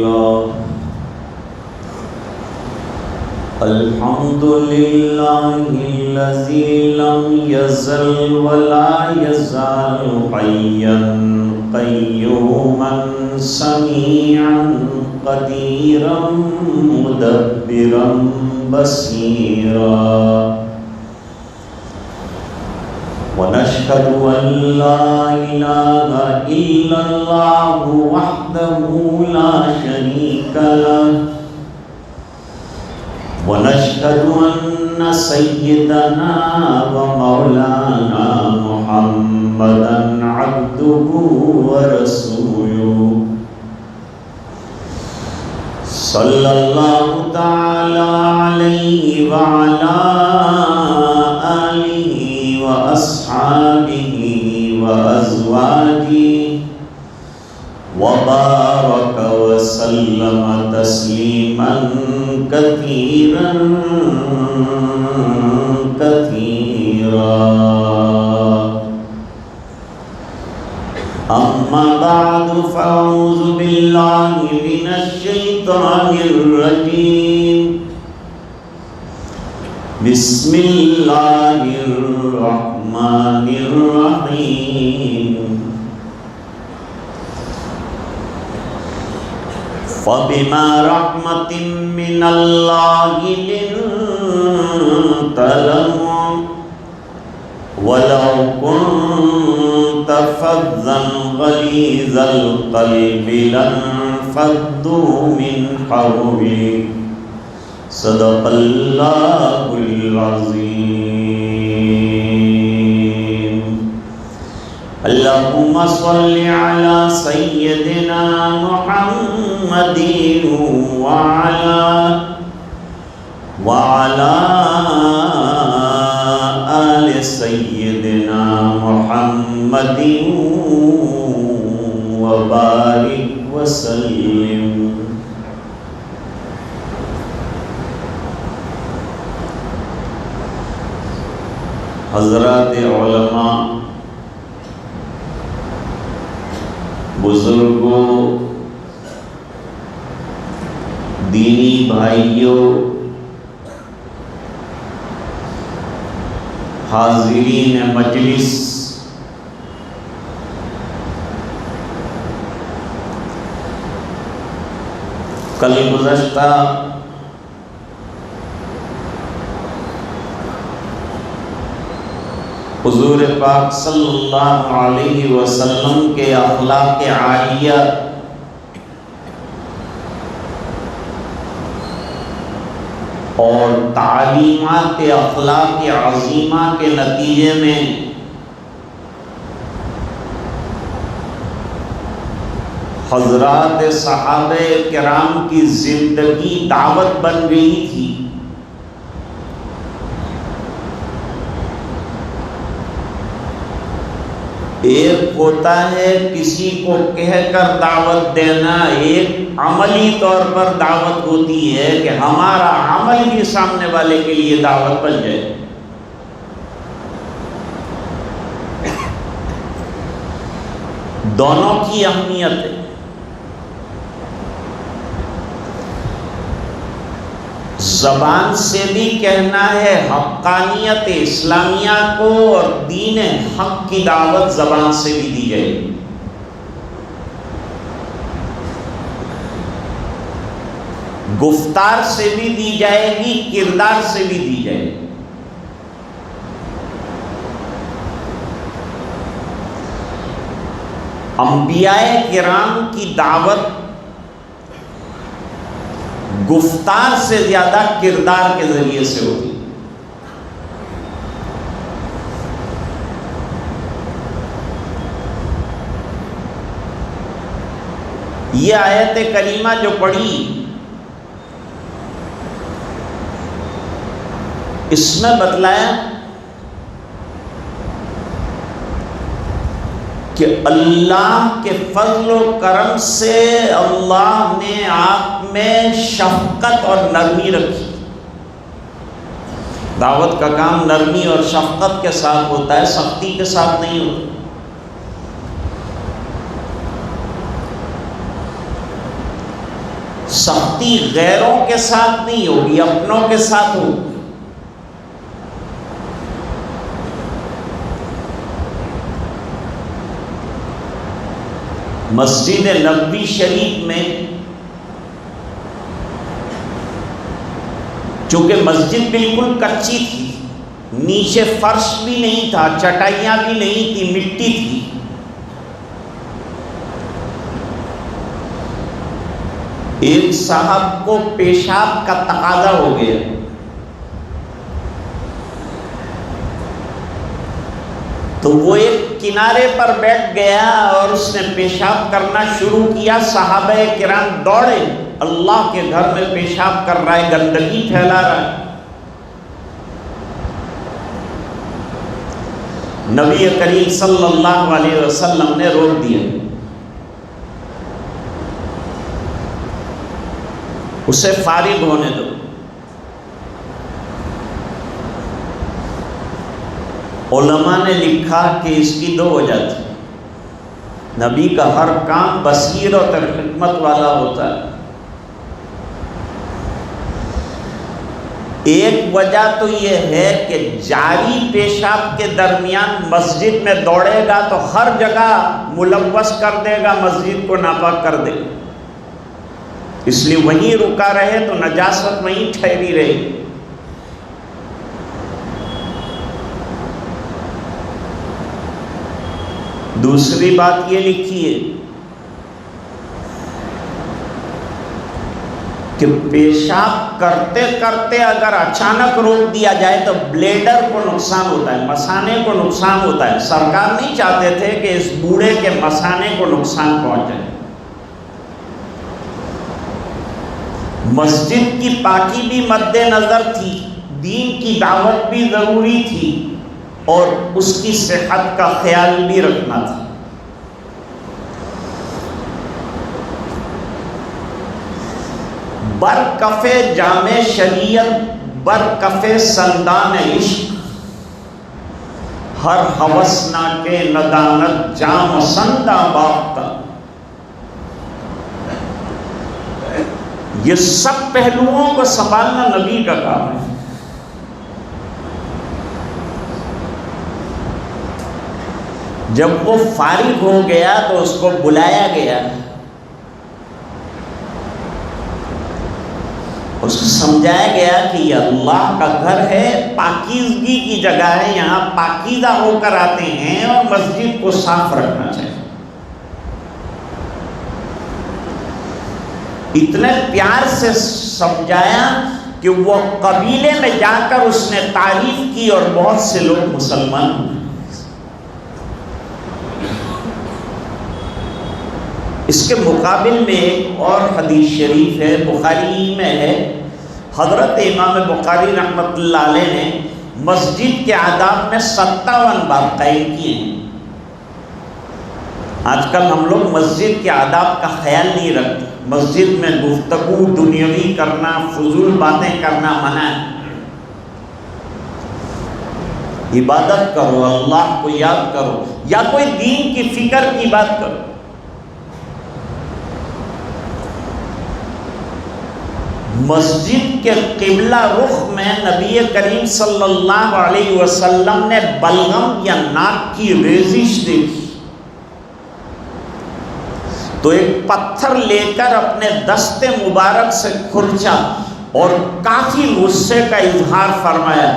كثيرا. الحمد لله الذي لم يزل ولا يزال حيا قيوما سميعا قديرا مدبرا بصيرا. ونشهد أن لا إله إلا الله وحده لا شريك له. ونشهد أن سيدنا ومولانا محمدا عبده ورسوله صلى الله تعالى عليه وعلى آله وأصحابه وأزواجه وبارك وسلم تسليما كثيرا كثيرا. أما بعد فأعوذ بالله من الشيطان الرجيم. بسم الله الرحمن الرحيم. فبما رحمة من الله لنت لهم ولو كنت فظا غليظ القلب لانفضوا من حولك. صدق الله العظيم. اللهم صل على سيدنا محمد وعلى آل سيدنا محمد وبارك وسلم. حضرات علماء، بزرگوں، دینی بھائیوں، حاضرین مجلس، کل گزشتہ حضور پاک صلی اللہ علیہ وسلم کے اخلاق عالیہ اور تعلیمات اخلاق عظیمہ کے نتیجے میں حضرات صحابہ کرام کی زندگی دعوت بن گئی تھی. ایک ہوتا ہے کسی کو کہہ کر دعوت دینا، ایک عملی طور پر دعوت ہوتی ہے کہ ہمارا عمل بھی سامنے والے کے لیے دعوت بن جائے. دونوں کی اہمیت ہے. زبان سے بھی کہنا ہے حقانیت اسلامیہ کو، اور دین حق کی دعوت زبان سے بھی دی جائے گی. گفتار سے بھی دی جائے گی، کردار سے بھی دی جائے گی. انبیاء کرام کی دعوت گفتار سے زیادہ کردار کے ذریعے سے ہوتی. یہ آیت کریمہ جو پڑھی، اس میں بتلایا کہ اللہ کے فضل و کرم سے اللہ نے آپ میں شفقت اور نرمی رکھی. دعوت کا کام نرمی اور شفقت کے ساتھ ہوتا ہے، سختی کے ساتھ نہیں ہوتا. سختی غیروں کے ساتھ نہیں ہوگی، اپنوں کے ساتھ ہوگی۔ مسجد نبوی شریف میں چونکہ مسجد بالکل کچی تھی، نیچے فرش بھی نہیں تھا، چٹائیاں بھی نہیں تھی، مٹی تھی، ایک صاحب کو پیشاب کا تقاضا ہو گیا، تو وہ ایک کنارے پر بیٹھ گیا اور اس نے پیشاب کرنا شروع کیا۔ صحابہ کرام دوڑے، اللہ کے گھر میں پیشاب کر رہا ہے، گندگی پھیلا رہا ہے۔ نبی کریم صلی اللہ علیہ وسلم نے روک دیا، اسے فارغ ہونے دو۔ علماء نے لکھا کہ اس کی دو وجہ تھی۔ نبی کا ہر کام بصیرت اور حکمت والا ہوتا ہے۔ ایک وجہ تو یہ ہے کہ جاری پیشاب کے درمیان مسجد میں دوڑے گا تو ہر جگہ ملوث کر دے گا، مسجد کو ناپاک کر دے گا، اس لیے وہیں رکا رہے تو نجاست وہیں ٹھہری رہے۔ دوسری بات یہ لکھی ہے کہ پیشاب کرتے کرتے اگر اچانک روک دیا جائے تو بلیڈر کو نقصان ہوتا ہے، مثانے کو نقصان ہوتا ہے۔ سرکار نہیں چاہتے تھے کہ اس بوڑھے کے مثانے کو نقصان پہنچ جائے۔ مسجد کی پاکی بھی مد نظر تھی، دین کی دعوت بھی ضروری تھی، اور اس کی صحت کا خیال بھی رکھنا تھا۔ برکف جام شریعت، برکف سندان عشق، ہر ہوسنا کے ندانت جام سندہ باختہ۔ یہ سب پہلوؤں کو سنبھالنا نبی کا کام ہے۔ جب وہ فارغ ہو گیا تو اس کو بلایا گیا، اس کو سمجھایا گیا کہ یہ اللہ کا گھر ہے، پاکیزگی کی جگہ ہے، یہاں پاکیزہ ہو کر آتے ہیں اور مسجد کو صاف رکھنا چاہیے۔ اتنے پیار سے سمجھایا کہ وہ قبیلے میں جا کر اس نے تعریف کی اور بہت سے لوگ مسلمان ہوئے۔ اس کے مقابل میں ایک اور حدیث شریف ہے، بخاری میں ہے، حضرت امام بخاری رحمۃ اللہ علیہ نے مسجد کے آداب میں 57 باب قائم کیے ہیں۔ آج کل ہم لوگ مسجد کے آداب کا خیال نہیں رکھتے، مسجد میں گفتگو دنیاوی کرنا، فضول باتیں کرنا منع ہے۔ عبادت کرو، اللہ کو یاد کرو، یا کوئی دین کی فکر کی بات کرو۔ مسجد کے قبلہ رخ میں نبی کریم صلی اللہ علیہ وسلم نے بلغم یا ناک کی ریزش دیکھی تو ایک پتھر لے کر اپنے دست مبارک سے کھرچا اور کافی غصے کا اظہار فرمایا۔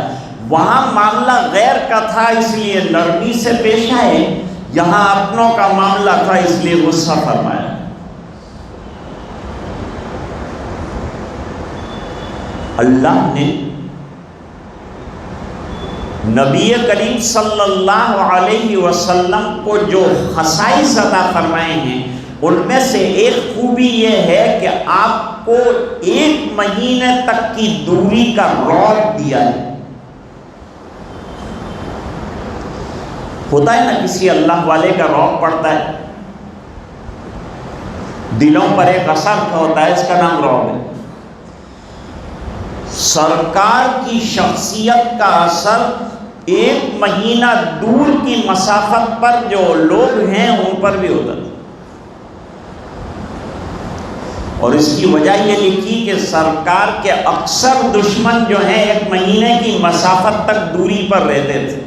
وہاں معاملہ غیر کا تھا اس لیے نرمی سے پیش آئے، یہاں اپنوں کا معاملہ تھا اس لیے غصہ فرمایا۔ اللہ نے نبی کریم صلی اللہ علیہ وسلم کو جو خصائص عطا فرمائے ہیں ان میں سے ایک خوبی یہ ہے کہ آپ کو 1 مہینے تک کی دوری کا رعب دیا ہے۔ ہوتا ہے نا کسی اللہ والے کا رعب پڑتا ہے، دلوں پر ایک اثر ہوتا ہے، اس کا نام رعب ہے۔ سرکار کی شخصیت کا اثر 1 مہینہ دور کی مسافت پر جو لوگ ہیں ان پر بھی ہوتا ہے۔ اور اس کی وجہ یہ لکھی کہ سرکار کے اکثر دشمن جو ہیں 1 مہینے کی مسافت تک دوری پر رہتے تھے.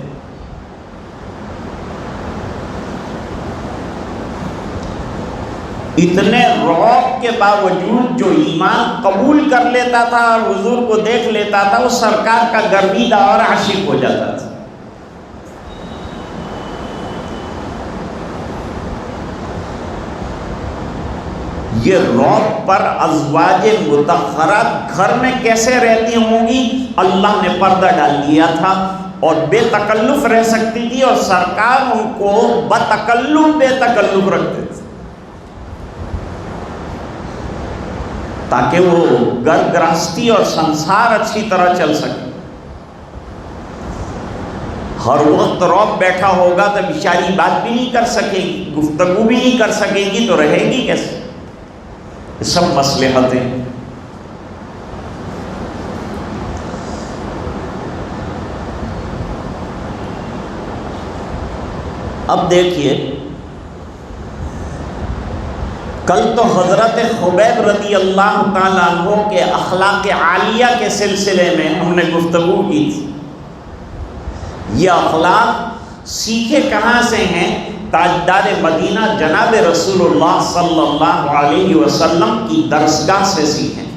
اتنے رعب کے باوجود جو ایمان قبول کر لیتا تھا اور حضور کو دیکھ لیتا تھا وہ سرکار کا گرویدہ اور عاشق ہو جاتا تھا. یہ رعب پر ازواج مطہرات گھر میں کیسے رہتی ہوں گی؟ اللہ نے پردہ ڈال دیا تھا اور بے تکلف رہ سکتی تھی، اور سرکار ان کو بتکلف بے تکلف رکھتے تھے تاکہ وہ گھر گرہستی اور سنسار اچھی طرح چل سکے. ہر وقت رعب بیٹھا ہوگا تو بیچاری بات بھی نہیں کر سکے گی، گفتگو بھی نہیں کر سکے گی، تو رہے گی کیسے؟ یہ سب مصلحتیں. اب دیکھیے، کل تو حضرت خبیب رضی اللہ تعالیٰ عنہ کے اخلاق عالیہ کے سلسلے میں ہم نے گفتگو کی تھی. یہ اخلاق سیکھے کہاں سے ہیں؟ تاجدار مدینہ جناب رسول اللہ صلی اللہ علیہ وسلم کی درسگاہ سے سیکھیں.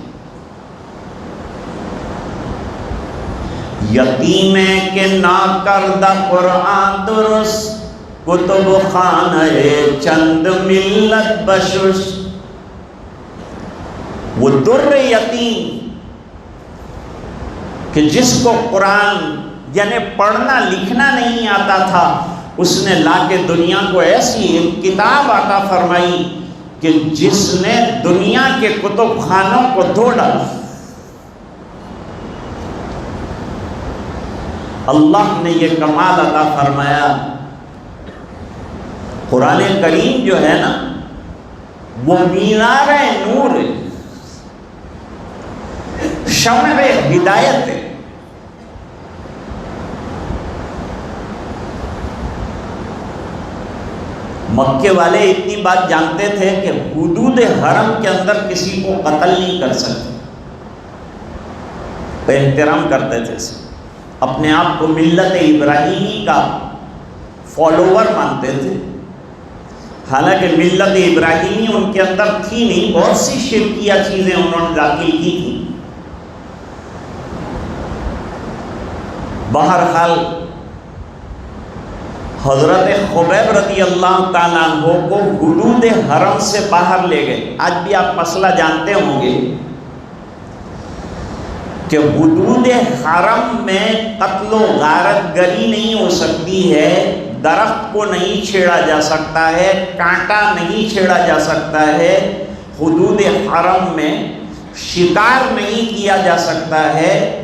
یتیمیں کہ نا کردہ قرآن درست، کتب خانہ چند ملت بشش. وہ در یتیم کہ جس کو قرآن یعنی پڑھنا لکھنا نہیں آتا تھا، اس نے لا کے دنیا کو ایسی کتاب عطا فرمائی کہ جس نے دنیا کے کتب خانوں کو دھو ڈالا. اللہ نے یہ کمال عطا فرمایا. قرآن کریم جو ہے نا وہ مینار نور ہے، شمع ہدایت ہے. مکے والے اتنی بات جانتے تھے کہ حدود حرم کے اندر کسی کو قتل نہیں کر سکتے، احترام کرتے تھے. اپنے آپ کو ملت ابراہیمی کا فالوور مانتے تھے، حالانکہ ملت ابراہیمی ان کے اندر تھی نہیں، بہت سی شرکیہ چیزیں انہوں نے داخل کی تھیں. بہرحال حضرت خبیب رضی اللہ تعالیٰ عنہ کو حدود حرم سے باہر لے گئے. آج بھی آپ مسئلہ جانتے ہوں گے کہ حدود حرم میں قتل و غارت گری نہیں ہو سکتی ہے، درخت کو نہیں چھیڑا جا سکتا ہے، کانٹا نہیں چھیڑا جا سکتا ہے. حدود حرم میں شکار نہیں کیا جا سکتا ہے.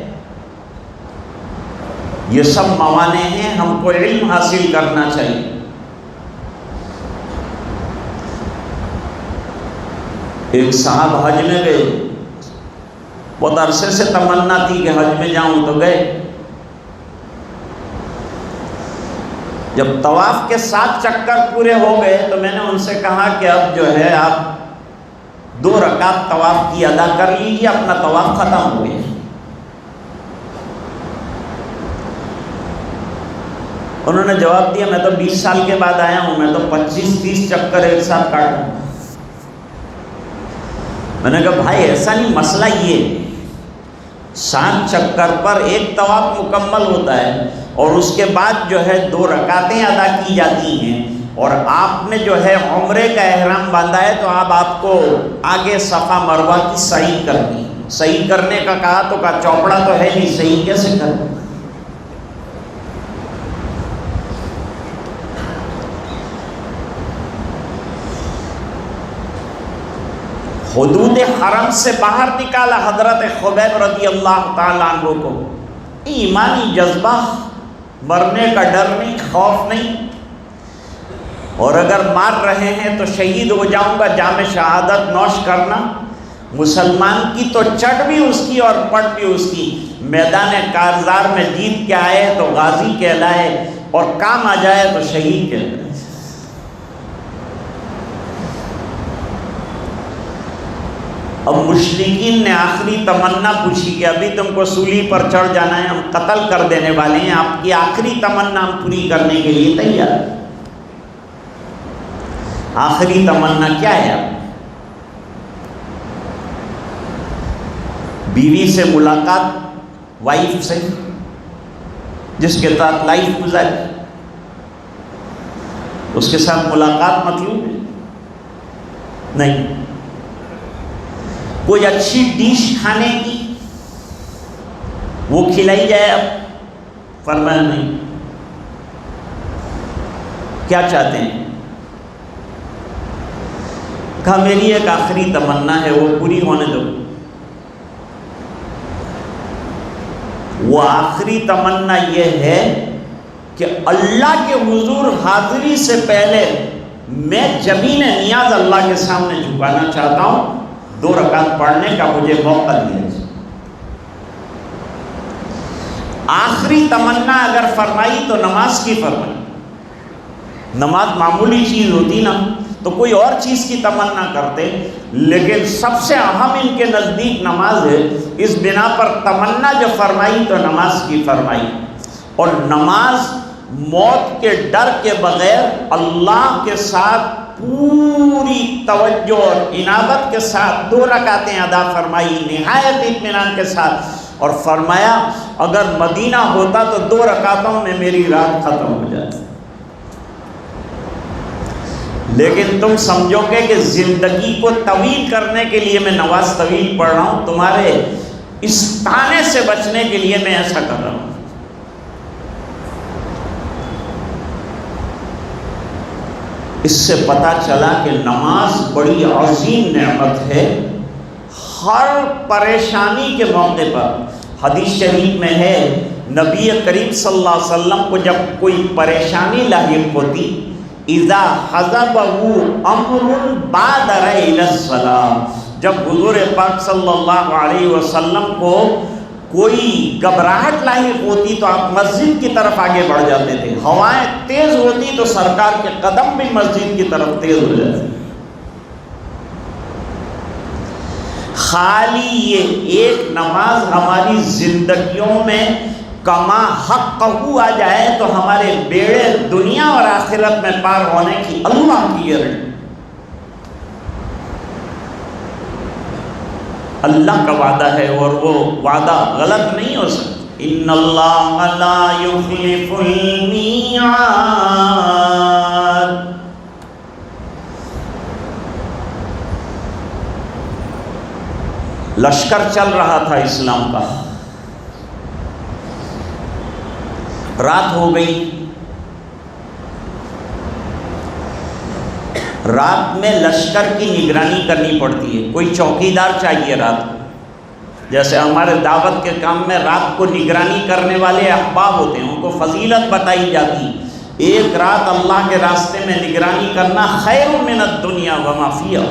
یہ سب موانع ہیں، ہم کو علم حاصل کرنا چاہیے. ایک صاحب حج میں گئے، بہت عرصے سے تمنا تھی کہ حج میں جاؤں، تو گئے. جب طواف کے 7 چکر پورے ہو گئے تو میں نے ان سے کہا کہ اب جو ہے آپ 2 رکعت طواف کی ادا کر لیجیے، اپنا طواف ختم ہو گیا. انہوں نے جواب دیا میں تو 20 سال کے بعد آیا ہوں، میں تو 25-30 چکر ایک ساتھ کاٹوں. میں نے کہا بھائی ایسا نہیں، مسئلہ یہ 7 چکر پر ایک طواف مکمل ہوتا ہے اور اس کے بعد جو ہے 2 رکعتیں ادا کی جاتی ہیں، اور آپ نے جو ہے عمرے کا احرام باندھا ہے تو آپ کو آگے صفا مروہ کی سعی کرنی. سعی کرنے کا کہا تو کہا چوپڑا تو ہے نہیں، سعی کیسے کریں؟ حدود حرم سے باہر نکالا حضرت خبیب رضی اللہ تعالیٰ عنہ کو. ایمانی جذبہ، مرنے کا ڈر نہیں، خوف نہیں. اور اگر مار رہے ہیں تو شہید ہو جاؤں گا، جام شہادت نوش کرنا. مسلمان کی تو چٹ بھی اس کی اور پٹ بھی اس کی. میدان کارزار میں جیت کے آئے تو غازی کہلائے، اور کام آ جائے تو شہید کہلائے. اب مشرکین نے آخری تمنا پوچھی کہ ابھی تم کو سولی پر چڑھ جانا ہے، ہم قتل کر دینے والے ہیں، آپ کی آخری تمنا ہم پوری کرنے کے لیے تیار۔ آخری تمنا کیا ہے؟ بیوی سے ملاقات، وائف سے جس کے ساتھ لائف گزاری، اس کے ساتھ ملاقات مطلوب ہے؟ نہیں۔ کوئی اچھی ڈش کھانے کی، وہ کھلائی جائے؟ اب فرمایا نہیں۔ کیا چاہتے ہیں؟ کہا میری ایک آخری تمنا ہے، وہ پوری ہونے دو۔ وہ آخری تمنا یہ ہے کہ اللہ کے حضور حاضری سے پہلے میں جبین نیاز اللہ کے سامنے جھکانا چاہتا ہوں، 2 رکعت پڑھنے کا مجھے موقع دیا۔ آخری تمنا اگر فرمائی تو نماز کی فرمائی۔ نماز معمولی چیز ہوتی نا تو کوئی اور چیز کی تمنا کرتے، لیکن سب سے اہم ان کے نزدیک نماز ہے، اس بنا پر تمنا جو فرمائی تو نماز کی فرمائی۔ اور نماز موت کے ڈر کے بغیر اللہ کے ساتھ پوری توجہ اور عنابت کے ساتھ 2 رکعتیں ادا فرمائی، نہایت اطمینان کے ساتھ، اور فرمایا اگر مدینہ ہوتا تو 2 رکعتوں میں میری رات ختم ہو جاتی۔ لیکن تم سمجھو گے کہ زندگی کو طویل کرنے کے لیے میں نماز طویل پڑھ رہا ہوں، تمہارے اس تانے سے بچنے کے لیے میں ایسا کر رہا ہوں۔ اس سے پتہ چلا کہ نماز بڑی عظیم نعمت ہے۔ ہر پریشانی کے موقع پر، حدیث شریف میں ہے نبی کریم صلی اللہ علیہ وسلم کو جب کوئی پریشانی لاحق ہوتی، اذا حضبه امر بادر الى الصلاۃ، جب حضور پاک صلی اللہ علیہ وسلم کو کوئی گھبراہٹ لاحق ہوتی تو آپ مسجد کی طرف آگے بڑھ جاتے تھے۔ ہوائیں تیز ہوتی تو سرکار کے قدم بھی مسجد کی طرف تیز ہو جاتے۔ خالی یہ ایک نماز ہماری زندگیوں میں کما حق قہو آ جائے تو ہمارے بیڑے دنیا اور آخرت میں پار ہونے کی اللہ کی گارنٹی۔ اللہ کا وعدہ ہے اور وہ وعدہ غلط نہیں ہو سکتا۔ ان اللہ لا یخلف المیعاد۔ لشکر چل رہا تھا اسلام کا، رات ہو گئی۔ رات میں لشکر کی نگرانی کرنی پڑتی ہے، کوئی چوکیدار چاہیے رات کو۔ جیسے ہمارے دعوت کے کام میں رات کو نگرانی کرنے والے احباب ہوتے ہیں، ان کو فضیلت بتائی جاتی۔ ایک رات اللہ کے راستے میں نگرانی کرنا خیر من الدنیا وما فیہا۔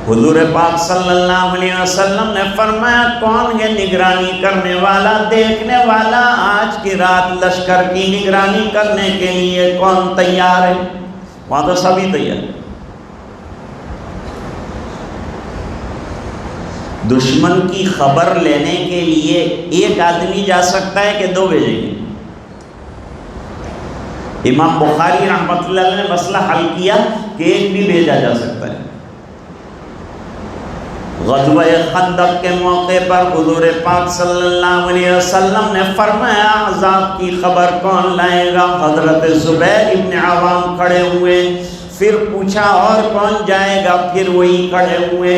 حضور پاک صلی اللہ علیہ وسلم نے فرمایا کون ہے نگرانی کرنے والا، دیکھنے والا؟ آج کی رات لشکر کی نگرانی کرنے کے لیے کون تیار ہے؟ وہاں تو سبھی تیار۔ دشمن کی خبر لینے کے لیے ایک آدمی جا سکتا ہے کہ 2 بھیجیں گے؟ امام بخاری رحمۃ اللہ علیہ نے مسئلہ حل کیا کہ ایک بھی بھیجا جا سکتا ہے۔ غزوہ خندق کے موقع پر حضور پاک صلی اللہ علیہ وسلم نے فرمایا عذاب کی خبر کون لائے گا؟ حضرت زبیر ابن عوام کھڑے ہوئے، پھر پوچھا اور کون جائے گا؟ پھر وہی کھڑے ہوئے۔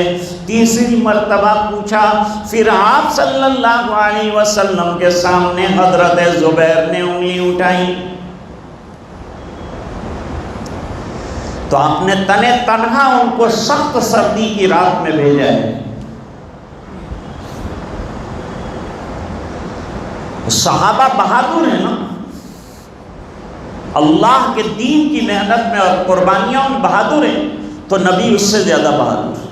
تیسری مرتبہ پوچھا، پھر آپ صلی اللہ علیہ وسلم کے سامنے حضرت زبیر نے انگلی اٹھائی تو آپ نے تنے تنہا ان کو سخت سردی کی رات میں بھیجا ہے۔ صحابہ بہادر ہیں نا، اللہ کے دین کی محنت میں اور قربانیوں میں بہادر ہیں، تو نبی اس سے زیادہ بہادر۔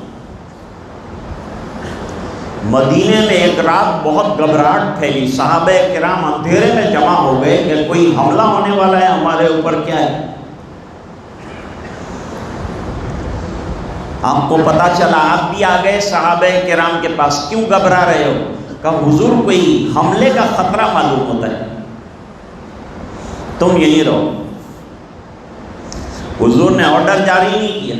مدینے میں ایک رات بہت گھبراہٹ پھیلی، صحابہ کرام اندھیرے میں جمع ہو گئے کہ کوئی حملہ ہونے والا ہے ہمارے اوپر، کیا ہے؟ آپ کو پتا چلا، آپ بھی آ گئے صحابہ کرام کے پاس، کیوں گھبرا رہے ہو؟ کہا حضور کوئی حملے کا خطرہ معلوم ہوتا ہے، تم یہیں رہو۔ حضور نے آرڈر جاری نہیں کیا۔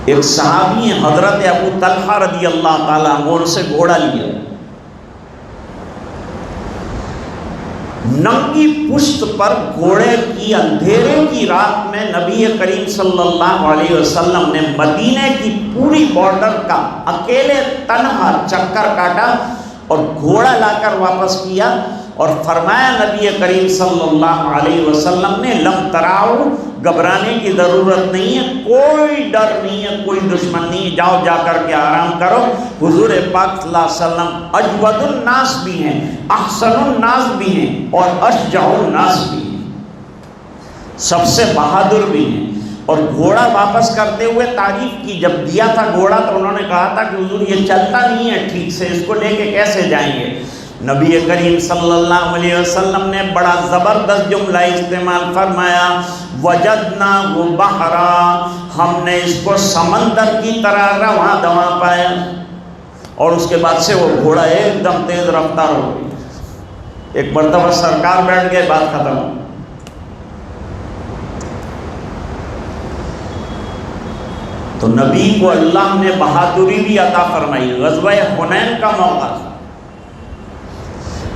ایک صحابی ہیں حضرت ابو طلحہ رضی اللہ تعالیٰ عنہ، ان سے گھوڑا لیا، ننگی پشت پر گھوڑے کی اندھیرے کی رات میں نبی کریم صلی اللہ علیہ وسلم نے مدینے کی پوری بارڈر کا اکیلے تنہا چکر کاٹا اور گھوڑا لا کر واپس کیا، اور فرمایا نبی کریم صلی اللہ علیہ وسلم نے لم تراؤ، گھبرانے کی ضرورت نہیں ہے، کوئی ڈر نہیں ہے، کوئی دشمن نہیں ہے، جاؤ جا کر کے آرام کرو۔ حضور پاک صلی اللہ علیہ وسلم اجود الناس بھی ہیں، احسن الناس بھی ہیں، اور اشجع الناس بھی ہیں، سب سے بہادر بھی ہیں۔ اور گھوڑا واپس کرتے ہوئے تعریف کی، جب دیا تھا گھوڑا تو انہوں نے کہا تھا کہ حضور یہ چلتا نہیں ہے ٹھیک سے، اس کو لے کے کیسے جائیں گے؟ نبی کریم صلی اللہ علیہ وسلم نے بڑا زبردست جملہ استعمال فرمایا، وجدناہ بحرا، ہم نے اس کو سمندر کی طرح رواں دواں پایا۔ اور اس کے بعد سے وہ گھوڑا ایک دم تیز رفتار ہو گئی، ایک مرتبہ سرکار بیٹھ گئے، بات ختم ہو۔ تو نبی کو اللہ نے بہادری بھی عطا فرمائی۔ غزوہ حنین کا موقع تھا،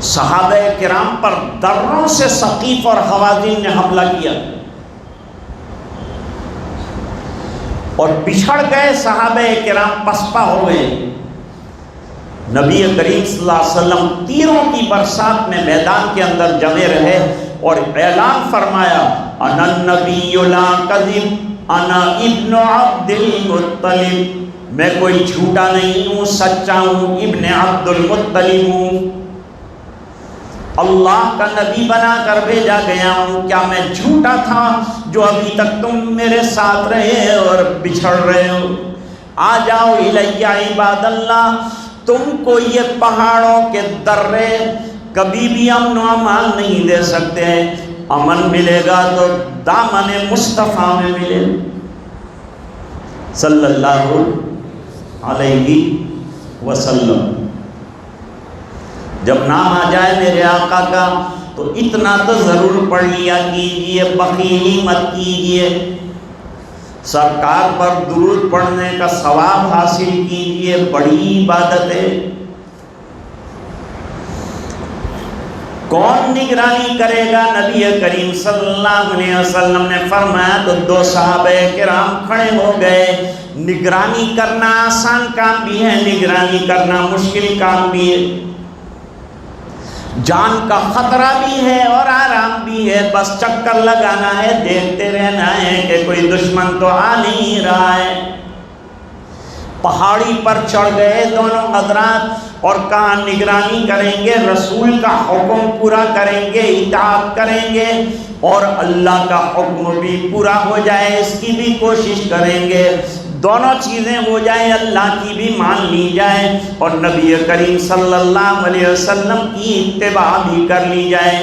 صحابہ کرام پر دروں سے ثقیف اور حوازن نے حملہ کیا اور بچھڑ گئے، صحابہ کرام پسپا ہو گئے۔ نبی کریم صلی اللہ علیہ وسلم تیروں کی برسات میں میدان کے اندر جمے رہے اور اعلان فرمایا، انا النبی لا کذب انا ابن عبد المطلب، میں کوئی جھوٹا نہیں ہوں، سچا ہوں، ابن عبد المطلب ہوں، اللہ کا نبی بنا کر بھیجا گیا ہوں۔ کیا میں جھوٹا تھا جو ابھی تک تم میرے ساتھ رہے اور بچھڑ رہے ہو؟ آ جاؤ الیہ عباد اللہ، تم کو یہ پہاڑوں کے درے کبھی بھی امن و امان نہیں دے سکتے، امن ملے گا تو دامن مصطفیٰ میں ملے صلی اللہ علیہ وسلم۔ جب نام آ جائے میرے آقا کا تو اتنا تو ضرور پڑھ لیا کیجئے، بخیلی مت کیجئے، سرکار پر درود پڑھنے کا ثواب حاصل کیجئے، بڑی عبادت ہے۔ کون نگرانی کرے گا؟ نبی کریم صلی اللہ علیہ وسلم نے فرمایا تو دو صحابہ کرام کھڑے ہو گئے۔ نگرانی کرنا آسان کام بھی ہے، نگرانی کرنا مشکل کام بھی ہے، جان کا خطرہ بھی ہے اور آرام بھی ہے، بس چکر لگانا ہے، دیکھتے رہنا ہے کہ کوئی دشمن تو آ نہیں رہا ہے۔ پہاڑی پر چڑھ گئے دونوں حضرات اور کہاں نگرانی کریں گے، رسول کا حکم پورا کریں گے، اطاعت کریں گے، اور اللہ کا حکم بھی پورا ہو جائے اس کی بھی کوشش کریں گے، دونوں چیزیں ہو جائیں، اللہ کی بھی مان لی جائے اور نبی کریم صلی اللہ علیہ وسلم کی اتباع بھی کر لی جائے۔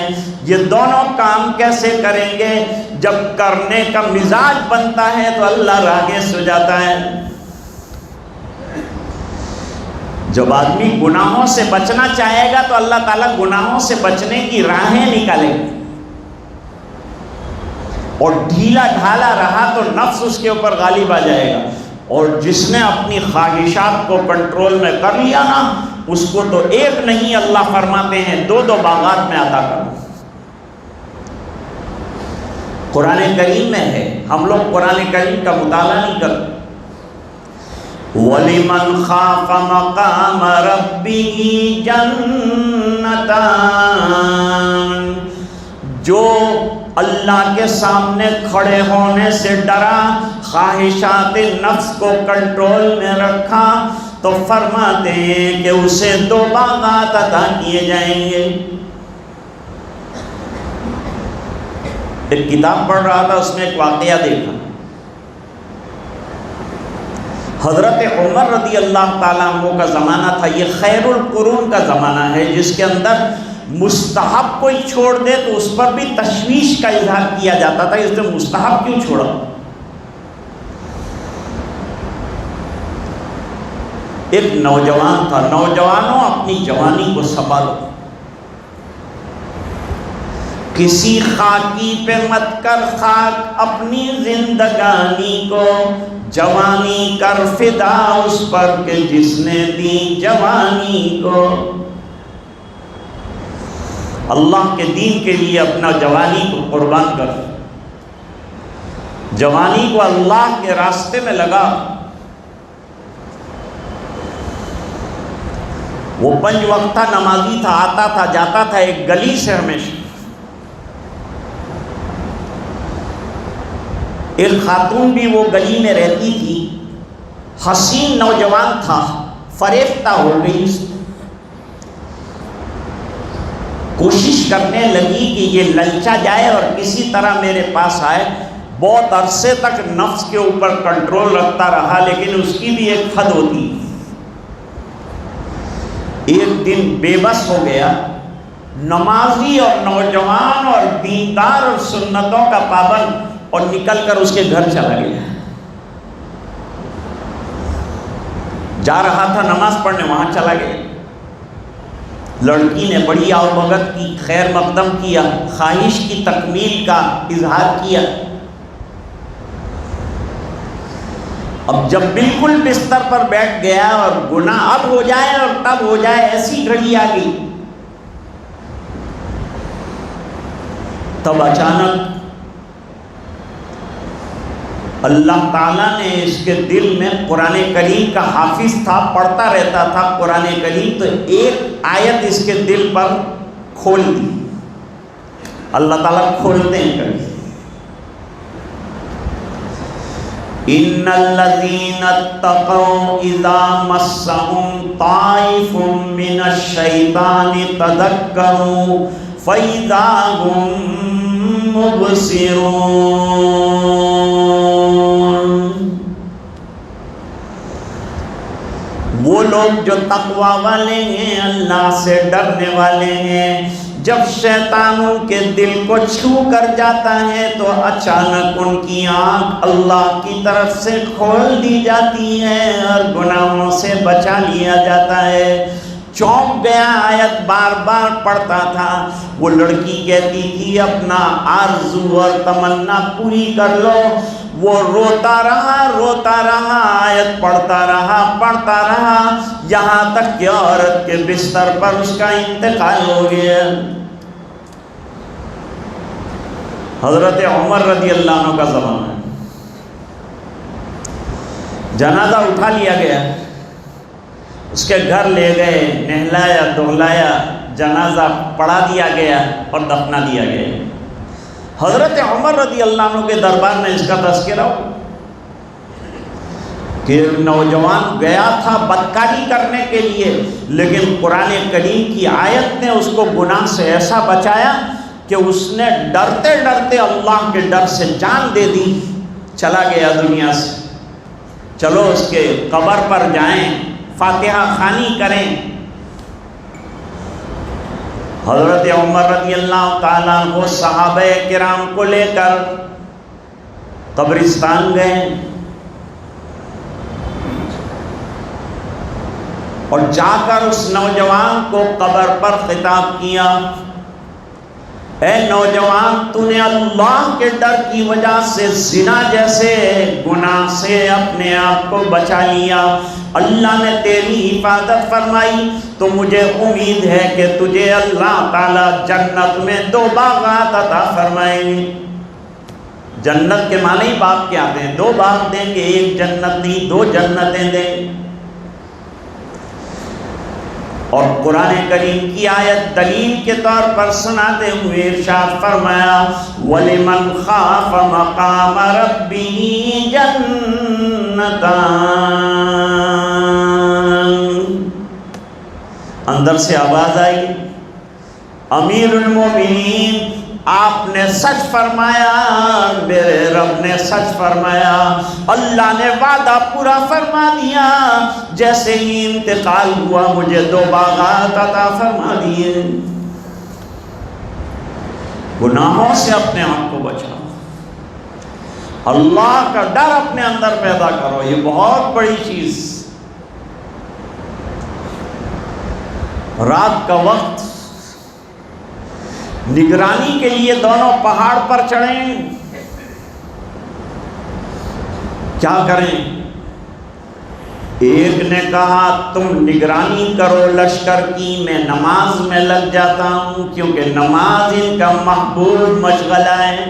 یہ دونوں کام کیسے کریں گے؟ جب کرنے کا مزاج بنتا ہے تو اللہ راگے ہو جاتا ہے۔ جب آدمی گناہوں سے بچنا چاہے گا تو اللہ تعالیٰ گناہوں سے بچنے کی راہیں نکالے گا، اور ڈھیلا ڈھالا رہا تو نفس اس کے اوپر غالب آ جائے گا، اور جس نے اپنی خواہشات کو کنٹرول میں کر لیا نا، اس کو تو ایک نہیں اللہ فرماتے ہیں دو دو باغات میں عطا کرو۔ قرآن کریم میں ہے، ہم لوگ قرآن کریم کا مطالعہ نہیں کرتے۔ وَلِمَنْ خَافَ مَقَامَ رَبِّهِ جَنَّتَانِ، جو اللہ کے سامنے کھڑے ہونے سے ڈرا، خواہشات نفس کو کنٹرول میں رکھا، تو فرماتے ہیں کہ اسے دو باغات عطا کیے جائیں گے۔ ایک کتاب پڑھ رہا تھا، اس میں ایک واقعہ دیکھا، حضرت عمر رضی اللہ تعالیٰ عنہ کا زمانہ تھا، یہ خیر القرون کا زمانہ ہے، جس کے اندر مستحب کوئی چھوڑ دے تو اس پر بھی تشویش کا اظہار کیا جاتا تھا، اس نے مستحب کیوں چھوڑا؟ ایک نوجوان تھا. نوجوانوں اپنی جوانی کو سنبھالو، کسی خاکی پہ مت کر خاک اپنی زندگانی کو، جوانی کر فدا اس پر کہ جس نے دی جوانی کو. اللہ کے دین کے لیے اپنا جوانی کو قربان کر، جوانی کو اللہ کے راستے میں لگا. وہ 5 وقتہ نمازی تھا، آتا تھا جاتا تھا ایک گلی سے ہمیشہ. ایک خاتون بھی وہ گلی میں رہتی تھی، حسین نوجوان تھا، فریفتہ ہو گئی. کوشش کرنے لگی کہ یہ للچا جائے اور کسی طرح میرے پاس آئے. بہت عرصے تک نفس کے اوپر کنٹرول رکھتا رہا، لیکن اس کی بھی ایک حد ہوتی. ایک دن بے بس ہو گیا. نمازی اور نوجوان اور دیندار اور سنتوں کا پابند، اور نکل کر اس کے گھر چلا گیا. جا رہا تھا نماز پڑھنے، وہاں چلا گیا. لڑکی نے بڑی آؤ بھگت کی، خیر مقدم کیا، خواہش کی تکمیل کا اظہار کیا. اب جب بالکل بستر پر بیٹھ گیا اور گناہ اب ہو جائے اور تب ہو جائے ایسی گھڑی آ گئی، تب اچانک اللہ تعالیٰ نے اس کے دل میں، قرآن کریم کا حافظ تھا، پڑھتا رہتا تھا قرآن کریم، تو ایک آیت اس کے دل پر کھول دی. اللہ تعالیٰ کھولتے ہیں کبھی. ان الذین اتقوا اذا مسهم طائف من الشیطان تذکروا فاذا هم مبصرون. وہ لوگ جو تقوی والے ہیں، اللہ سے ڈرنے والے ہیں، جب شیطان ان کے دل کو چھو کر جاتا ہے تو اچانک ان کی آنکھ اللہ کی طرف سے کھول دی جاتی ہے اور گناہوں سے بچا لیا جاتا ہے. چونک گیا، آیت بار بار پڑھتا تھا. وہ لڑکی کہتی تھی اپنا آرزو اور تمنا پوری کر لو. وہ روتا رہا، آیت پڑھتا رہا یہاں تک کہ عورت کے بستر پر اس کا انتقال ہو گیا. حضرت عمر رضی اللہ عنہ کا زمانہ ہے. جنازہ اٹھا لیا گیا، اس کے گھر لے گئے، نہلایا دھلایا، جنازہ پڑھا دیا گیا اور دفنا دیا گیا. حضرت عمر رضی اللہ عنہ کے دربار میں اس کا تذکرہ ہو کہ ایک نوجوان گیا تھا بدکاری کرنے کے لیے، لیکن قرآن کریم کی آیت نے اس کو گناہ سے ایسا بچایا کہ اس نے ڈرتے ڈرتے اللہ کے ڈر سے جان دے دی، چلا گیا دنیا سے. چلو اس کے قبر پر جائیں، فاتحہ خوانی کریں. حضرت عمر رضی اللہ تعالیٰ وہ صحابہ کرام کو لے کر قبرستان گئے اور جا کر اس نوجوان کو قبر پر خطاب کیا. اے نوجوان، تو نے اللہ کے ڈر کی وجہ سے زنا جیسے گناہ سے اپنے آپ کو بچا لیا، اللہ نے تیری حفاظت فرمائی، تو مجھے امید ہے کہ تجھے اللہ تعالیٰ جنت میں 2 باغات عطا فرمائیں گے. جنت کے معنی باغ کیا ہیں؟ 2 باغ دیں گے، 1 جنت نہیں 2 جنتیں دیں گے. اور قرآن کریم کی آیت دلیل کے طور پر سناتے ہوئے ارشاد فرمایا وَلِمَنْ خَافَ مَقَامَ رَبِّهِ جَنَّتَانِ. اندر سے آواز آئی امیر المومنین آپ نے سچ فرمایا، میرے رب نے سچ فرمایا، اللہ نے وعدہ پورا فرما دیا. جیسے ہی انتقال ہوا مجھے 2 باغات عطا فرما دیے. گناہوں سے اپنے آپ کو بچاؤ، اللہ کا ڈر اپنے اندر پیدا کرو، یہ بہت بڑی چیز. رات کا وقت نگرانی کے لیے دونوں پہاڑ پر چڑھیں، کیا کریں؟ ایک نے کہا تم نگرانی کرو لشکر کی، میں نماز میں لگ جاتا ہوں، کیونکہ نماز ان کا محبوب مشغلہ ہے۔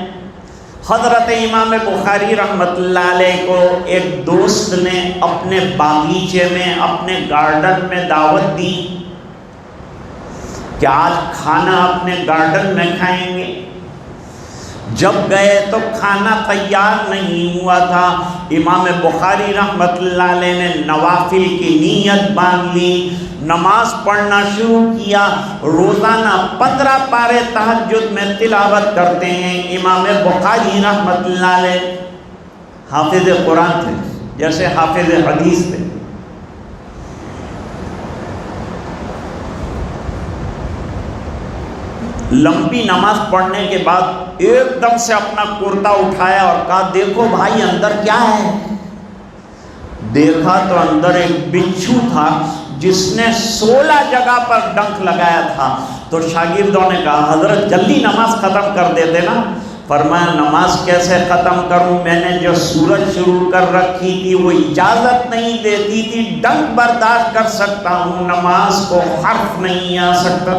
حضرت امام بخاری رحمۃ اللہ علیہ کو ایک دوست نے اپنے باغیچے میں، اپنے گارڈن میں دعوت دی کہ آج کھانا اپنے گارڈن میں کھائیں گے۔ جب گئے تو کھانا تیار نہیں ہوا تھا۔ امام بخاری رحمۃ اللہ علیہ نے نوافل کی نیت باندھ لی، نماز پڑھنا شروع کیا۔ روزانہ 15 پارے تہجد میں تلاوت کرتے ہیں۔ امام بخاری رحمۃ اللہ علیہ حافظ قرآن تھے، جیسے حافظ حدیث تھے۔ لمبی نماز پڑھنے کے بعد ایک دم سے اپنا کرتا اٹھایا اور کہا دیکھو بھائی اندر کیا ہے؟ دیکھا تو اندر ایک بچھو تھا جس نے 16 جگہ پر ڈنک لگایا تھا۔ تو شاگردوں نے کہا حضرت جلدی نماز ختم کر دیتے نا۔ فرمایا نماز کیسے ختم کروں، میں نے جو سورج شروع کر رکھی تھی وہ اجازت نہیں دیتی تھی، ڈنک برداشت کر سکتا ہوں، نماز کو حرف نہیں آ سکتا۔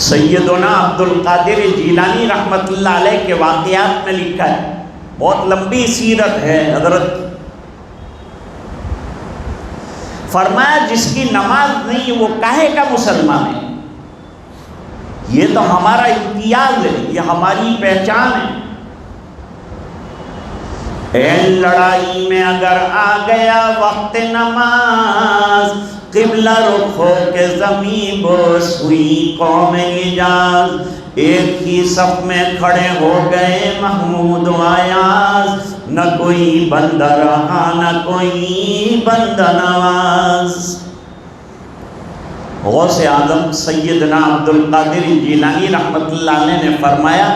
سیدنا عبد القادر جیلانی رحمۃ اللہ علیہ کے واقعات میں لکھا ہے، بہت لمبی سیرت ہے حضرت۔ فرمایا جس کی نماز نہیں وہ کاہے کا مسلمان ہے؟ یہ تو ہمارا امتیاز ہے، یہ ہماری پہچان ہے۔ اے لڑائی میں اگر آ گیا وقت نماز، قبلہ رخ ہو کے زمین بوس ہوئی قوم حجاز، ایک ہی صف میں کھڑے ہو گئے محمود و ایاز، نہ کوئی بندہ رہا نہ کوئی بندہ نواز۔ غوث اعظم سیدنا عبد القادر جیلانی رحمۃ اللہ علیہ نے فرمایا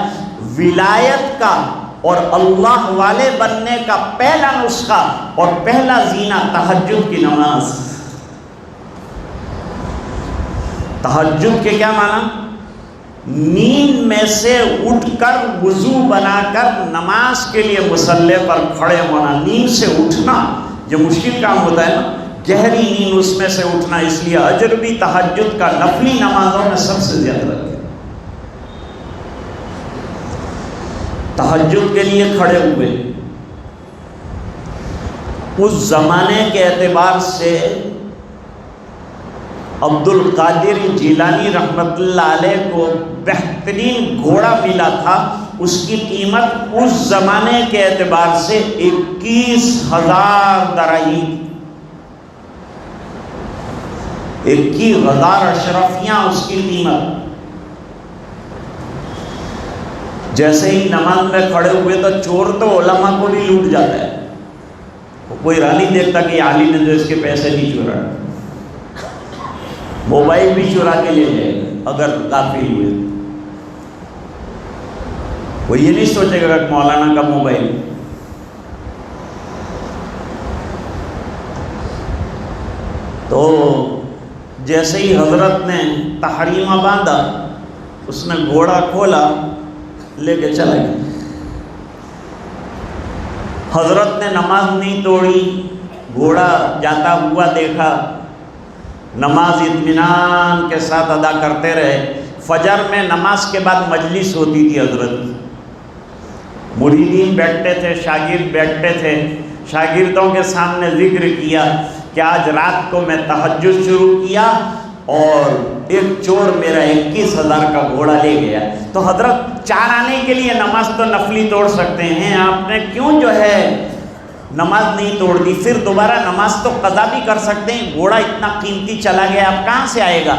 ولایت کا اور اللہ والے بننے کا پہلا نسخہ اور پہلا زینہ تہجد کی نماز۔ تہجد کے کیا معنی؟ نیند میں سے اٹھ کر وضو بنا کر نماز کے لیے مصلی پر کھڑے ہونا، نیند سے اٹھنا جو مشکل کام ہوتا ہے نا، گہری نیند اس میں سے اٹھنا، اس لیے اجر بھی تہجد کا نفلی نمازوں میں سب سے زیادہ ہے۔ تہجد کے لیے کھڑے ہوئے، اس زمانے کے اعتبار سے عبد القادر جیلانی رحمۃ اللہ علیہ کو بہترین گھوڑا ملا تھا، اس کی قیمت اس زمانے کے اعتبار سے 21,000 دراہیم، 21,000 اشرفیاں اس کی قیمت۔ جیسے ہی نماز میں کھڑے ہوئے تو چور تو علماء کو بھی لوٹ جاتا ہے، کوئی راہ نہیں دیکھتا کہ عالی نے جو اس کے پیسے نہیں چورا، موبائل بھی چورا کے لے جائے گا اگر غافل ہوئے۔ وہ یہ نہیں سوچے گا کہ مولانا کا موبائل۔ تو جیسے ہی حضرت نے تحریمہ باندھا، اس نے گھوڑا کھولا، لے کے چلا گیا۔ حضرت نے نماز نہیں توڑی، گھوڑا جاتا ہوا دیکھا، نماز اطمینان کے ساتھ ادا کرتے رہے۔ فجر میں نماز کے بعد مجلس ہوتی تھی، حضرت مریدین بیٹھتے تھے، شاگرد بیٹھتے تھے، شاگردوں کے سامنے ذکر کیا کہ آج رات کو میں تہجد شروع کیا اور ایک چور میرا 21,000 کا گھوڑا لے گیا۔ تو حضرت 4 آنے کے لیے نماز تو نفلی توڑ سکتے ہیں، آپ نے کیوں جو ہے نماز نہیں توڑ دی؟ پھر دوبارہ نماز تو قضا بھی کر سکتے ہیں، گھوڑا اتنا قیمتی چلا گیا، اب کہاں سے آئے گا؟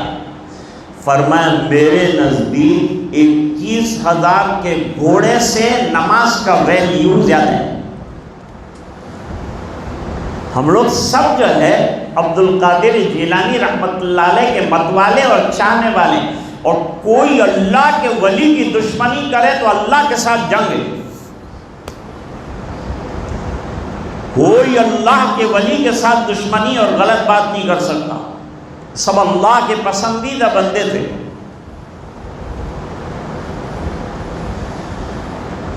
فرمایا میرے نزدیک 21,000 کے گھوڑے سے نماز کا ویلیو زیادہ ہے۔ ہم لوگ سب جو ہے عبد القادر جیلانی رحمۃ اللہ علیہ کے متوالے اور چاہنے والے، اور کوئی اللہ کے ولی کی دشمنی کرے تو اللہ کے ساتھ جنگ ہے۔ کوئی اللہ کے ولی کے ساتھ دشمنی اور غلط بات نہیں کر سکتا، سب اللہ کے پسندیدہ بندے تھے۔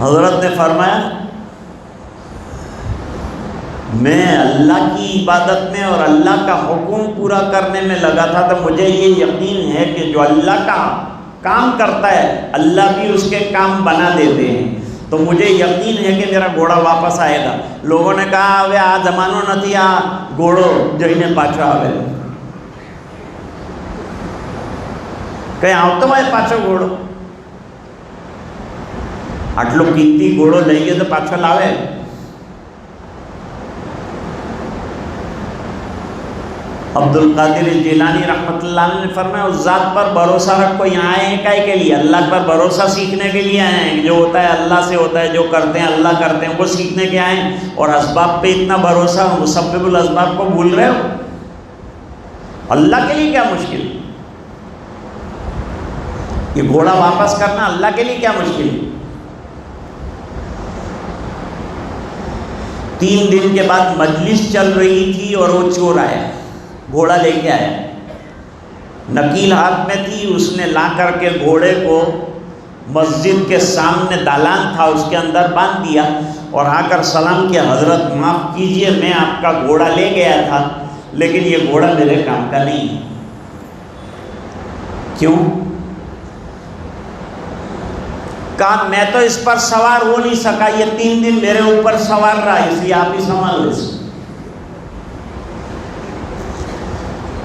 حضرت نے فرمایا میں اللہ کی عبادت میں اور اللہ کا حکم پورا کرنے میں لگا تھا، تو مجھے یہ یقین ہے کہ جو اللہ کا کام کرتا ہے اللہ بھی اس کے کام بنا دیتے ہیں، تو مجھے یقین ہے کہ میرا گھوڑا واپس آئے گا۔ لوگوں نے کہا اوے آ زمانو نتی آ گھوڑو جઈને પાછો આવે، કઈ આવતો હોય પાછો ઘોડો? આટલો કિંમતી ઘોડો લઈ ગયો તો પાછો લાવે? عبد القادر جیلانی رحمۃ اللہ علیہ نے فرمایا اس ذات پر بھروسہ رکھو، یہاں آئے ہیں کائے کے لیے؟ اللہ پر بھروسہ سیکھنے کے لیے آئے ہیں، جو ہوتا ہے اللہ سے ہوتا ہے، جو کرتے ہیں اللہ کرتے ہیں، وہ سیکھنے کے آئے ہیں، اور اسباب پہ اتنا بھروسہ، مسبب الاسباب کو بھول رہے ہو؟ اللہ کے لیے کیا مشکل؟ یہ گھوڑا واپس کرنا اللہ کے لیے کیا مشکل ہے؟ 3 دن کے بعد مجلس چل رہی تھی اور وہ چور آیا، گھوڑا لے کے آیا، نکیل ہاتھ میں تھی، اس نے لا کر کے گھوڑے کو مسجد کے سامنے دالان تھا اس کے اندر باندھ دیا اور آ کر سلام کیا، حضرت معاف کیجئے میں آپ کا گھوڑا لے گیا تھا لیکن یہ گھوڑا میرے کام کا نہیں ہے۔ کیوں؟ کہا میں تو اس پر سوار ہو نہیں سکا، یہ 3 دن میرے اوپر سوار رہا، اس لیے آپ ہی سنبھالو اس کو۔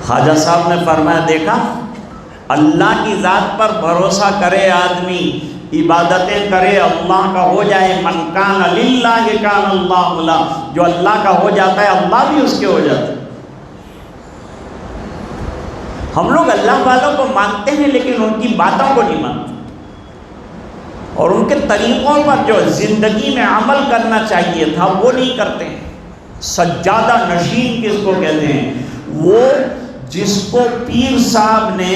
خواجہ صاحب نے فرمایا دیکھا اللہ کی ذات پر بھروسہ کرے آدمی، عبادتیں کرے، اللہ کا ہو جائے، من کان للہ کان اللہ لہ، جو اللہ کا ہو جاتا ہے اللہ بھی اس کے ہو جاتا ہے۔ ہم لوگ اللہ والوں کو مانتے ہیں لیکن ان کی باتوں کو نہیں مانتے، اور ان کے طریقوں پر جو زندگی میں عمل کرنا چاہیے تھا وہ نہیں کرتے۔ سجادہ نشین کس کو کہتے ہیں؟ وہ جس کو پیر صاحب نے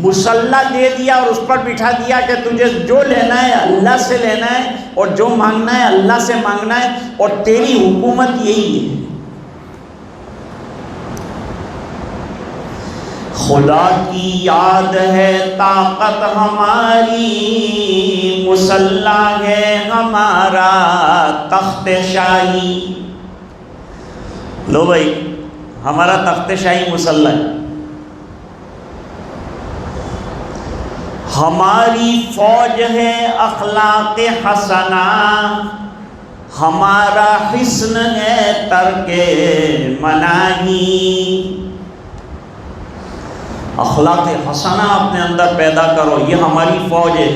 مصلی دے دیا اور اس پر بٹھا دیا کہ تجھے جو لینا ہے اللہ سے لینا ہے اور جو مانگنا ہے اللہ سے مانگنا ہے، اور تیری حکومت یہی ہے۔ خدا کی یاد ہے طاقت ہماری، مصلی ہے ہمارا تخت شاہی۔ لو بھائی ہمارا تخت شاہی مصلی ہے، ہماری فوج ہے اخلاق حسنہ، ہمارا حسن ہے ترک مناہی۔ اخلاق حسنہ اپنے اندر پیدا کرو، یہ ہماری فوج ہے۔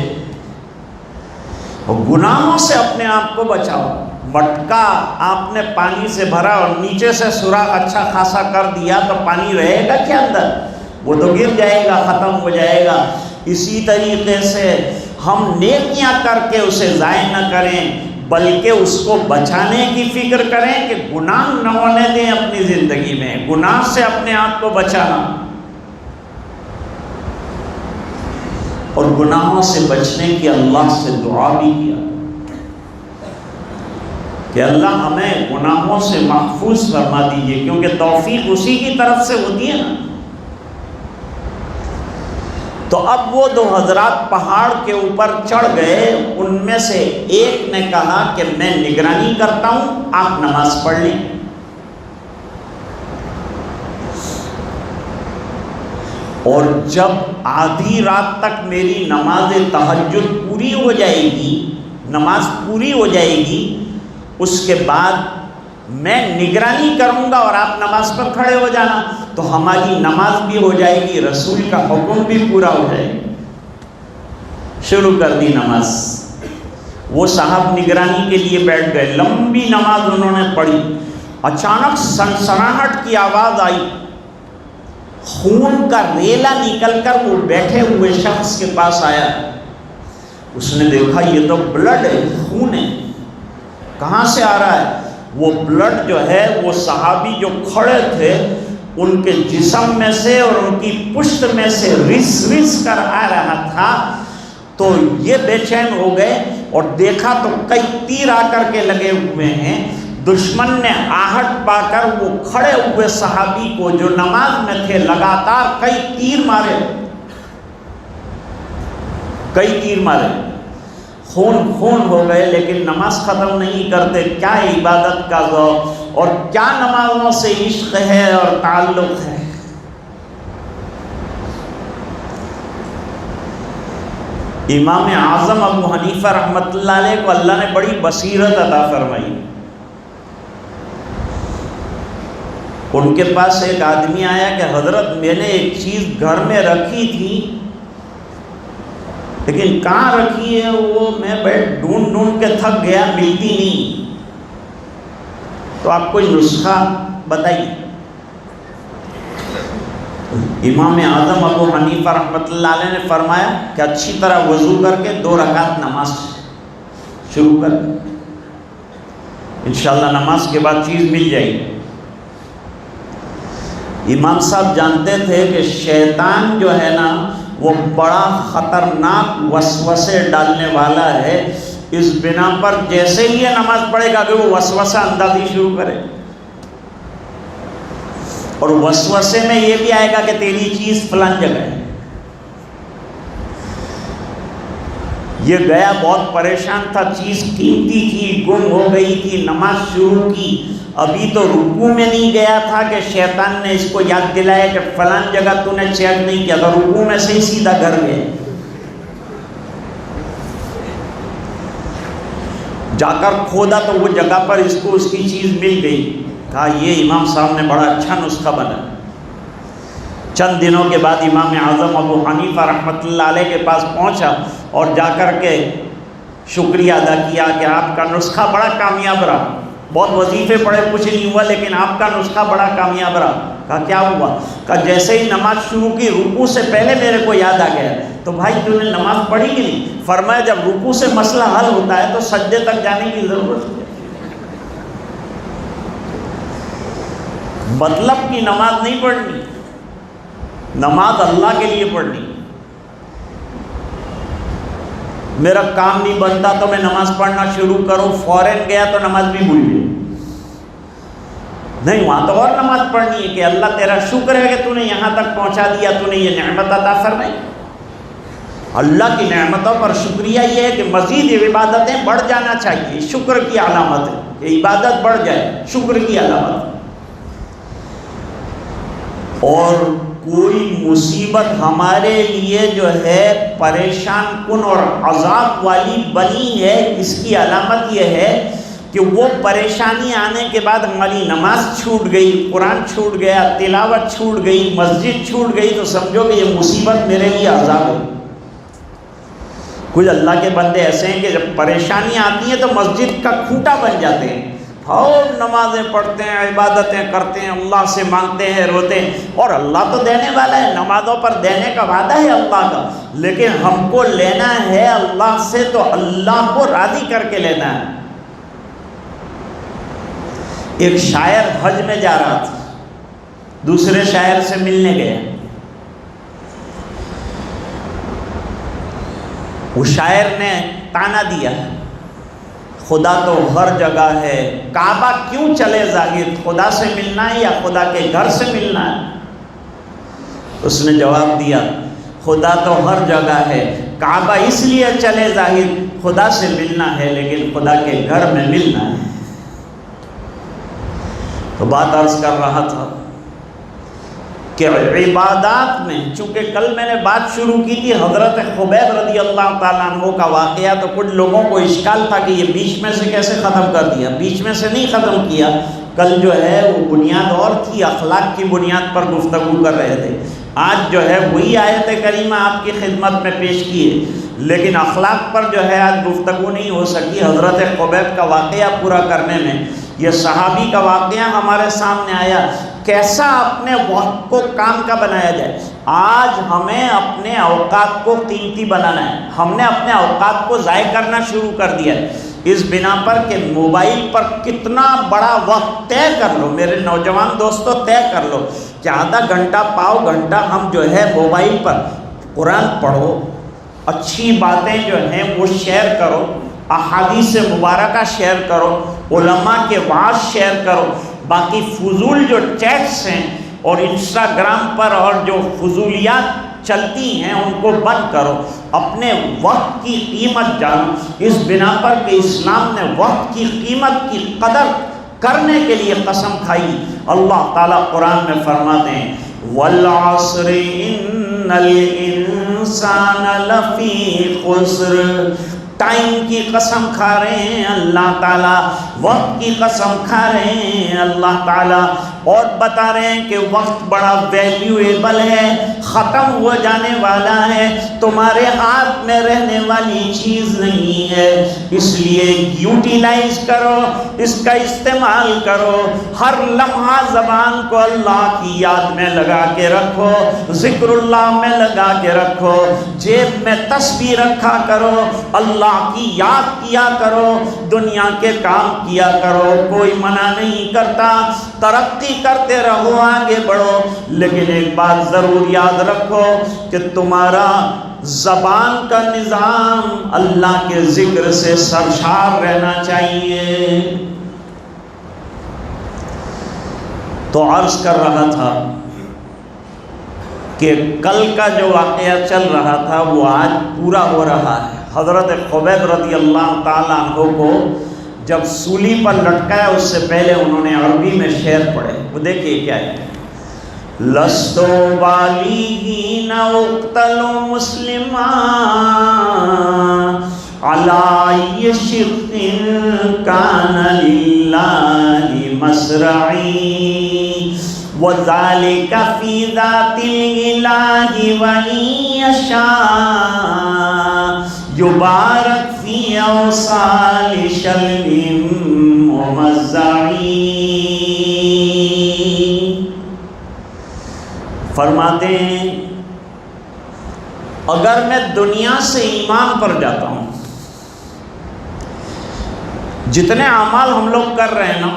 گناہوں سے اپنے آپ کو بچاؤ۔ مٹکا آپ نے پانی سے بھرا اور نیچے سے سوراخ اچھا خاصا کر دیا تو پانی رہے گا کیا اندر؟ وہ تو گر جائے گا، ختم ہو جائے گا۔ اسی طریقے سے ہم نیکیاں کر کے اسے ضائع نہ کریں بلکہ اس کو بچانے کی فکر کریں کہ گناہ نہ ہونے دیں اپنی زندگی میں، گناہ سے اپنے آپ کو بچانا، اور گناہوں سے بچنے کی اللہ سے دعا بھی کیا کہ اللہ ہمیں گناہوں سے محفوظ فرما دیجئے، کیونکہ توفیق اسی کی طرف سے ہوتی ہے نا۔ تو اب وہ 2 حضرات پہاڑ کے اوپر چڑھ گئے، ان میں سے ایک نے کہا کہ میں نگرانی کرتا ہوں، آپ نماز پڑھ لیں۔ اور جب آدھی رات تک میری نماز تہجد پوری ہو جائے گی، نماز پوری ہو جائے گی، اس کے بعد میں نگرانی کروں گا اور آپ نماز پر کھڑے ہو جانا، تو ہماری نماز بھی ہو جائے گی، رسول کا حکم بھی پورا ہو جائے گا۔ شروع کر دی نماز۔ وہ صاحب نگرانی کے لیے بیٹھ گئے، لمبی نماز انہوں نے پڑھی۔ اچانک سنسناہٹ کی آواز آئی، خون کا ریلا نکل کر وہ بیٹھے ہوئے شخص کے پاس آیا۔ اس نے دیکھا یہ تو بلڈ ہے، خون ہے، کہاں سے آ رہا ہے؟ وہ بلڈ جو ہے وہ صحابی جو کھڑے تھے ان کے جسم میں سے اور ان کی پشت میں سے رس رس کر آ رہا تھا۔ تو یہ بے چین ہو گئے اور دیکھا تو کئی تیر آ کر کے لگے ہوئے ہیں۔ دشمن نے آہٹ پا کر وہ کھڑے ہوئے صحابی کو جو نماز میں تھے لگاتار کئی تیر مارے، خون ہو گئے، لیکن نماز ختم نہیں کرتے۔ کیا عبادت کا ذوق اور کیا نمازوں سے عشق ہے اور تعلق ہے۔ امام اعظم ابو حنیفہ رحمۃ اللہ علیہ کو اللہ نے بڑی بصیرت عطا فرمائی۔ ان کے پاس ایک آدمی آیا کہ حضرت میں نے ایک چیز گھر میں رکھی تھی لیکن کہاں رکھی ہے وہ میں ڈھونڈ کے تھک گیا، ملتی نہیں، تو آپ کوئی نسخہ بتائیے۔ امام اعظم ابو حنیفہ رحمۃ اللہ علیہ نے فرمایا کہ اچھی طرح وضو کر کے 2 رکعت نماز شروع کر، انشاءاللہ نماز کے بعد چیز مل جائے گی۔ امام صاحب جانتے تھے کہ شیطان جو ہے نا وہ بڑا خطرناک وسوسے ڈالنے والا ہے، اس بنا پر جیسے ہی یہ نماز پڑھے گا کہ وہ وسوسہ اندازی شروع کرے، اور وسوسے میں یہ بھی آئے گا کہ تیری چیز فلان جگہ ہے۔ یہ گیا بہت پریشان تھا، چیز قیمتی تھی، گم ہو گئی تھی، نماز شروع کی، ابھی تو رکوع میں نہیں گیا تھا کہ شیطان نے اس کو یاد دلایا کہ فلان جگہ تو نے چیک نہیں کیا تھا، رکوع میں سے ہی سیدھا گھر گئے۔ جا کر کھودا تو وہ جگہ پر اس کو اس کی چیز مل گئی، کہا یہ امام صاحب نے بڑا اچھا نسخہ بنا۔ چند دنوں کے بعد امام اعظم ابو حنیفہ رحمۃ اللہ علیہ کے پاس پہنچا اور جا کر کے شکریہ ادا کیا کہ آپ کا نسخہ بڑا کامیاب رہا، بہت وظیفے پڑھے کچھ نہیں ہوا لیکن آپ کا نسخہ بڑا کامیاب رہا۔ کہا کیا ہوا؟ کہا جیسے ہی نماز شروع کی رکوع سے پہلے میرے کو یاد آ گیا، تو بھائی تو نے نماز پڑھی کہ نہیں؟ فرمایا جب رکوع سے مسئلہ حل ہوتا ہے تو سجدے تک جانے کی ضرورت ہے۔ مطلب کی نماز نہیں پڑھنی، نماز اللہ کے لیے پڑھنی۔ میرا کام نہیں بنتا تو میں نماز پڑھنا شروع کروں، فوراً گیا تو نماز بھی بھول گئی، نہیں وہاں تو اور نماز پڑھنی ہے کہ اللہ تیرا شکر ہے کہ تو نے یہاں تک پہنچا دیا، تو نے یہ نعمت عطا فرمائی۔ اللہ کی نعمتوں پر شکریہ یہ ہے کہ مزید عبادتیں بڑھ جانا چاہیے، شکر کی علامت ہے کہ عبادت بڑھ جائے، شکر کی علامت ہے۔ اور کوئی مصیبت ہمارے لیے جو ہے پریشان کن اور عذاب والی بنی ہے، اس کی علامت یہ ہے کہ وہ پریشانی آنے کے بعد ہماری نماز چھوٹ گئی، قرآن چھوٹ گیا، تلاوت چھوٹ گئی، مسجد چھوٹ گئی، تو سمجھو کہ یہ مصیبت میرے لیے عذاب ہے۔ کچھ اللہ کے بندے ایسے ہیں کہ جب پریشانی آتی ہیں تو مسجد کا کھوٹا بن جاتے ہیں، اور نمازیں پڑھتے ہیں، عبادتیں کرتے ہیں، اللہ سے مانگتے ہیں، روتے ہیں، اور اللہ تو دینے والا ہے، نمازوں پر دینے کا وعدہ ہے اللہ کا، لیکن ہم کو لینا ہے اللہ سے تو اللہ کو راضی کر کے لینا ہے۔ ایک شاعر حج میں جا رہا تھا، دوسرے شاعر سے ملنے گیا، وہ شاعر نے تانا دیا، خدا تو ہر جگہ ہے، کعبہ کیوں چلے ظاہر، خدا سے ملنا ہے یا خدا کے گھر سے ملنا ہے؟ اس نے جواب دیا خدا تو ہر جگہ ہے، کعبہ اس لیے چلے ظاہر، خدا سے ملنا ہے لیکن خدا کے گھر میں ملنا ہے۔ تو بات عرض کر رہا تھا کہ عبادات میں، چونکہ کل میں نے بات شروع کی تھی حضرت خبیب رضی اللہ تعالیٰ عنہ کا واقعہ، تو کچھ لوگوں کو اشکال تھا کہ یہ بیچ میں سے کیسے ختم کر دیا۔ بیچ میں سے نہیں ختم کیا، کل جو ہے وہ بنیاد اور تھی، اخلاق کی بنیاد پر گفتگو کر رہے تھے۔ آج جو ہے وہی آیت کریمہ آپ کی خدمت میں پیش کی ہے، لیکن اخلاق پر جو ہے آج گفتگو نہیں ہو سکی حضرت خبیب کا واقعہ پورا کرنے میں۔ یہ صحابی کا واقعہ ہمارے سامنے آیا، کیسا اپنے وقت کو کام کا بنایا جائے۔ آج ہمیں اپنے اوقات کو قیمتی بنانا ہے، ہم نے اپنے اوقات کو ضائع کرنا شروع کر دیا ہے، اس بنا پر کہ موبائل پر کتنا بڑا وقت طے کر لو، میرے نوجوان دوستو طے کر لو کہ آدھا گھنٹہ پاؤ گھنٹہ ہم جو ہے موبائل پر قرآن پڑھو، اچھی باتیں جو ہیں وہ شیئر کرو، احادیث مبارکہ شیئر کرو، علماء کے وعظ شیئر کرو، باقی فضول جو چیٹس ہیں اور انسٹاگرام پر اور جو فضولیات چلتی ہیں ان کو بند کرو، اپنے وقت کی قیمت جانو۔ اس بنا پر کہ اسلام نے وقت کی قیمت کی قدر کرنے کے لیے قسم کھائی۔ اللہ تعالیٰ قرآن میں فرماتے ہیں وَالْعَصْرِ إِنَّ الْإِنسَانَ لَفِي خُسْرٍ، ٹائم کی قسم کھا رہے ہیں اللہ تعالیٰ، وقت کی قسم کھا رہے ہیں اللہ تعالیٰ، اور بتا رہے ہیں کہ وقت بڑا ویلیویبل ہے، ختم ہو جانے والا ہے، تمہارے ہاتھ میں رہنے والی چیز نہیں ہے، اس لیے یوٹیلائز کرو، اس کا استعمال کرو، ہر لمحہ زبان کو اللہ کی یاد میں لگا کے رکھو، ذکر اللہ میں لگا کے رکھو، جیب میں تسبیح رکھا کرو، اللہ کی یاد کیا کرو، دنیا کے کام کیا کرو، کوئی منع نہیں کرتا، ترقی کرتے رہو، آگے بڑھو، لیکن ایک بات ضرور یاد رکھو کہ تمہارا زبان کا نظام اللہ کے ذکر سے سرشار رہنا چاہیے۔ تو عرض کر رہا تھا کہ کل کا جو واقعہ چل رہا تھا وہ آج پورا ہو رہا ہے۔ حضرت خبیب رضی اللہ تعالیٰ عنہ کو جب سولی پر لٹکایا اس سے پہلے انہوں نے عربی میں شعر پڑھے، وہ دیکھیے کیا ہے۔ لستو بالیہین اقتل مسلما علی شق کان للہ مسرعی وذالک فی ذات الالہ وإن یشاء یبارک فی اوصال شلب ممزعی۔ فرماتے ہیں اگر میں دنیا سے ایمان پر جاتا ہوں، جتنے اعمال ہم لوگ کر رہے ہیں نا،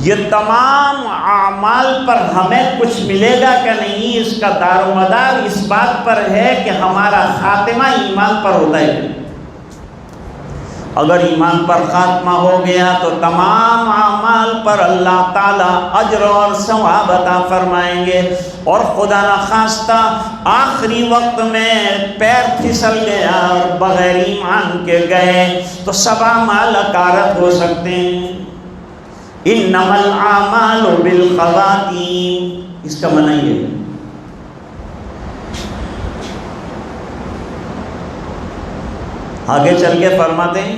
یہ تمام اعمال پر ہمیں کچھ ملے گا کہ نہیں، اس کا دار و مدار اس بات پر ہے کہ ہمارا خاتمہ ایمان پر ہوتا ہے۔ اگر ایمان پر خاتمہ ہو گیا تو تمام اعمال پر اللہ تعالیٰ اجر اور ثواب عطا فرمائیں گے، اور خدا نخواستہ آخری وقت میں پیر پھسل گیا اور بغیر ایمان کے گئے تو سب اعمال اکارت ہو سکتے ہیں۔ انما الاعمال بالخواتیم، اس کا معنی یہ ہے آگے چل کے فرماتے ہیں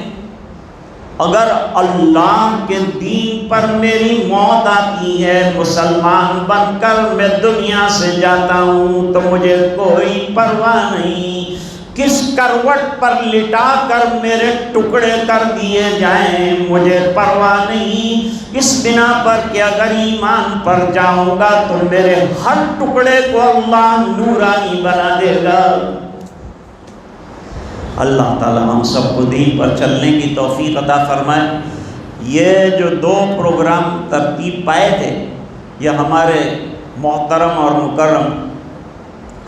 اگر اللہ کے دین پر میری موت آتی ہے، مسلمان بن کر میں دنیا سے جاتا ہوں تو مجھے کوئی پرواہ نہیں، کس کروٹ پر لٹا کر میرے ٹکڑے کر دیے جائیں مجھے پرواہ نہیں، اس بنا پر کہ اگر ایمان پر جاؤں گا تو میرے ہر ٹکڑے کو اللہ نورانی بنا دے گا۔ اللہ تعالی ہم سب کو دین پر چلنے کی توفیق عطا فرمائے۔ یہ جو 2 پروگرام ترتیب پائے تھے یہ ہمارے محترم اور مکرم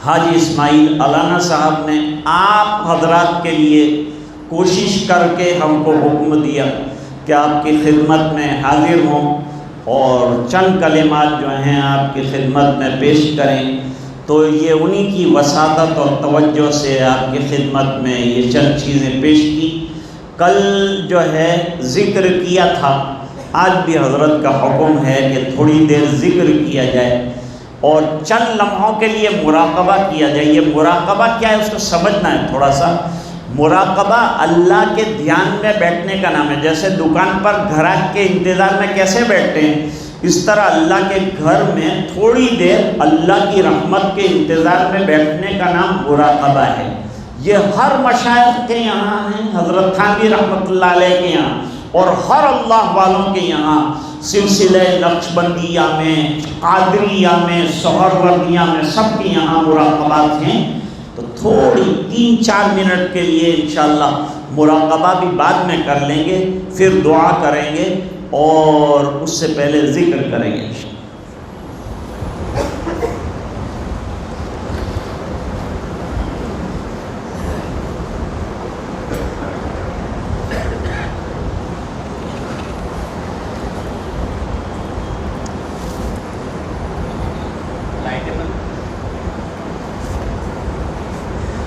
حاجی اسماعیل علانہ صاحب نے آپ حضرات کے لیے کوشش کر کے ہم کو حکم دیا کہ آپ کی خدمت میں حاضر ہوں اور چند کلمات جو ہیں آپ کی خدمت میں پیش کریں، تو یہ انہی کی وساطت اور توجہ سے آپ کی خدمت میں یہ چند چیزیں پیش کی۔ کل جو ہے ذکر کیا تھا، آج بھی حضرت کا حکم ہے کہ تھوڑی دیر ذکر کیا جائے اور چند لمحوں کے لیے مراقبہ کیا جائے۔ یہ مراقبہ کیا ہے اس کو سمجھنا ہے تھوڑا سا۔ مراقبہ اللہ کے دھیان میں بیٹھنے کا نام ہے۔ جیسے دکان پر گراہک کے انتظار میں کیسے بیٹھتے ہیں، اس طرح اللہ کے گھر میں تھوڑی دیر اللہ کی رحمت کے انتظار میں بیٹھنے کا نام مراقبہ ہے۔ یہ ہر مشائخ کے یہاں ہیں، حضرت تھانوی رحمۃ اللہ علیہ کے یہاں اور ہر اللہ والوں کے یہاں، سلسلہ نقشبندیہ میں، قادریہ میں، سہروردیہ میں، سب کے یہاں مراقبات ہیں۔ تو تھوڑی 3-4 منٹ کے لیے انشاءاللہ مراقبہ بھی بعد میں کر لیں گے، پھر دعا کریں گے اور اس سے پہلے ذکر کریں گے۔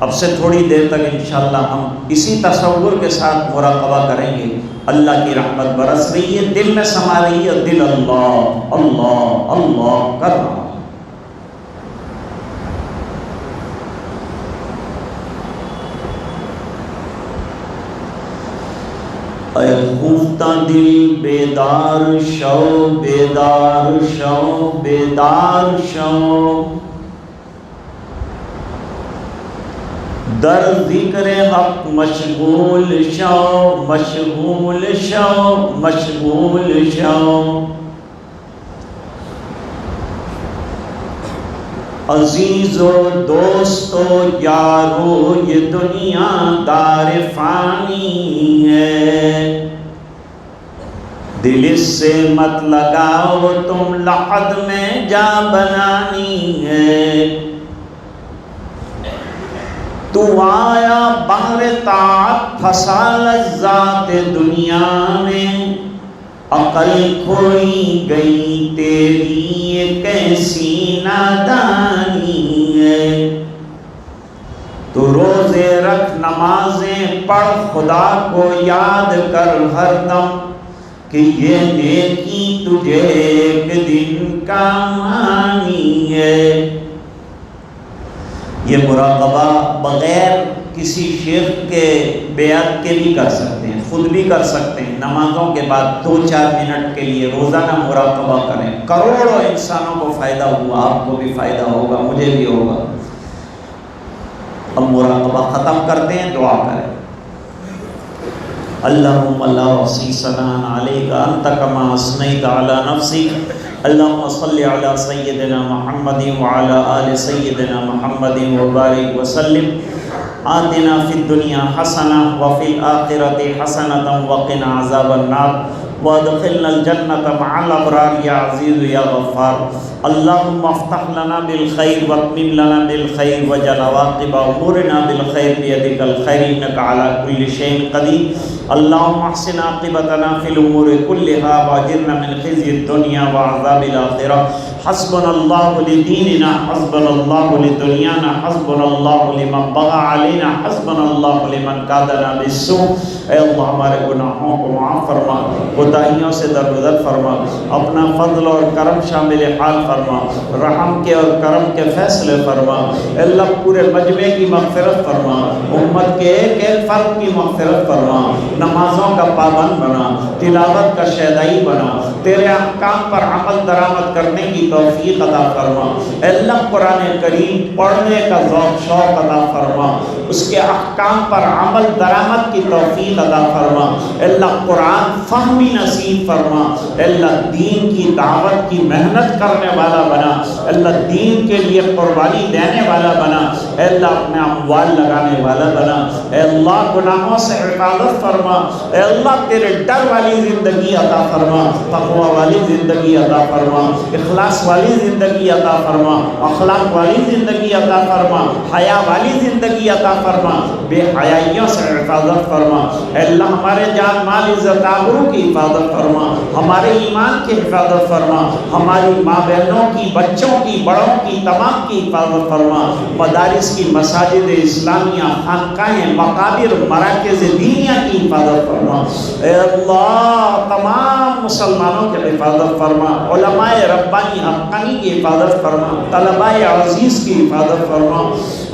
اب سے تھوڑی دیر تک انشاءاللہ ہم اسی تصور کے ساتھ مراقبہ کریں گے۔ اللہ کی رحمت برس رہی ہے، دل میں سما رہی ہے، دل اللہ اللہ اللہ کر رہا ہے۔ اے خفتہ دل بیدار شو بیدار شو بیدار شو، در ذکر حق مشغول شو مشغول شو مشغول شو، عزیز و دوست و یارو یہ دنیا دار فانی ہے، دل اس سے مت لگاؤ تم لحد میں جا بنانی ہے، تو آیا بحر طاعت پھنسا لذات دنیا میں، عقل کھوئی گئی تیری یہ کیسی نادانی ہے، تو روزے رکھ نمازیں پڑھ خدا کو یاد کر ہر دم، کہ یہ نیکی تجھے ایک دن کام آنی ہے۔ یہ مراقبہ بغیر کسی شیخ کے بیعت کے بھی کر سکتے ہیں، خود بھی کر سکتے ہیں۔ نمازوں کے بعد 2-4 منٹ کے لیے روزانہ مراقبہ کریں، کروڑوں انسانوں کو فائدہ ہوا، آپ کو بھی فائدہ ہوگا، مجھے بھی ہوگا۔ اب مراقبہ ختم کرتے ہیں، دعا کریں۔ اللہم لا احصی ثناء علیک انت کما اثنیت علی نفسک، اللہم صلی علی سیدنا محمد وعلی آل سیدنا محمد وبارک وسلم، آتنا فی الدنیا حسنہ وفی الآخرۃ حسنۃ وقنا عذاب النار، وادخلنا الجنة مع الأبرار یا عزیز یا غفار، اللہم افتح لنا بالخیر واتمم لنا بالخیر وجعل عواقب امورنا بالخیر بیدک الخیر انک علی کل شیء قدیر، اللہم احسن عاقبتنا فی الامور کلہا واجرنا من خزی الدنیا وعذاب الآخرہ، حسبنا اللہ لدیننا حسبنا اللہ لدنیانا حسبنا اللہ لمن بغى علینا حسبنا اللہ لمن کادنا بالسوء۔ اے اللہ ہمارے گناہوں کو معاف فرما، کوتاہیوں سے درگزر فرما، اپنا فضل اور کرم شامل حال فرما، رحم کے اور کرم کے فیصلے فرما، اللہ پورے مجمع کی مغفرت فرما، امت کے ایک ایک فرد کی مغفرت فرما، نمازوں کا پابند بنا، تلاوت کا شیدائی بنا، تیرے احکام پر عمل درآمد کرنے کی توفیق عطا فرما، اللہ قرآن کریم پڑھنے کا ذوق شوق عطا فرما، اس کے احکام پر عمل درآمد کی توفیق عطا فرما، اللہ قرآن فہمی نصیب فرما، اللہ دین کی دعوت کی محنت کرنے والا بنا، اللہ دین کے لیے قربانی دینے والا بنا، اللہ اپنے اموال لگانے والا بنا، اے اللہ گناہوں سے حفاظت فرما، اے اللہ تیرے ڈر والی زندگی عطا فرما، تقوی والی زندگی عطا فرما، اخلاص والی زندگی عطا فرما، اخلاق والی زندگی عطا فرما، حیا والی زندگی عطا فرما، بے حیائیوں سے حفاظت فرما، اے اللہ ہمارے جان مال عزت آبرو کی حفاظت فرما، ہمارے ایمان کی حفاظت فرما، ہماری ماں بہنوں کی، بچوں کی، بڑوں کی، تمام کی حفاظت فرما، مدارس کی، مساجد اسلامیہ، خانقاہیں، مقابر، مراکز دینیہ کی حفاظت فرما، اے اللہ تمام مسلمانوں کی حفاظت فرما، علماء ربانی حقانی کی حفاظت فرما، طلباء عزیز کی حفاظت فرما،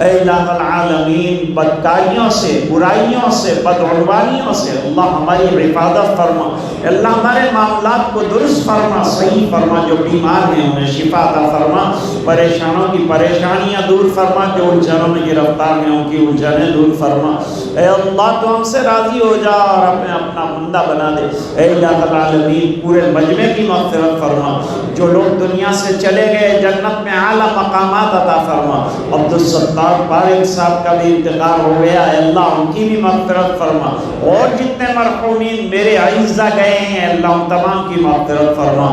اے الہ العالمین بدکاریوں سے، برائیوں سے، بدعنوانیوں سے اللہ ہماری حفاظت فرما، اللہ ہمارے معاملات کو درست فرما، صحیح فرما، جو بیمار ہیں انہیں شفا عطا فرما، پریشانوں کی پریشانیاں دور فرما، جو الجھنوں میں گرفتار ہیں ان کی الجھنیں دور فرما، اے اللہ تو ہم سے راضی ہو جا اور ہمیں اپنا بندہ بنا دے، اے الہ العالمین پورے مجمع کی مغفرت فرما، جو لوگ دنیا سے چلے گئے جنت میں اعلیٰ مقامات عطا فرما، عبدالستار بارک صاحب کا بھی انتقال ہو گیا، اے اللہ ان کی بھی مغفرت فرما، اور جتنے مرحومین میرے اعزہ گئے ہیں اللہ ان تمام کی مغفرت فرما،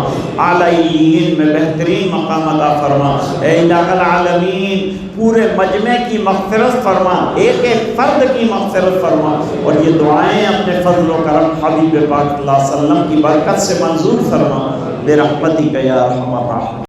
اعلیٰ علیین میں بہترین مقام عطا فرما، اے الہ العالمین پورے مجمع کی مغفرت فرما، ایک ایک فرد کی مغفرت فرما، اور یہ دعائیں اپنے فضل و کرم حبیب پاک صلی اللہ علیہ وسلم کی برکت سے منظور فرما، برحمتک یا ارحم الراحمین۔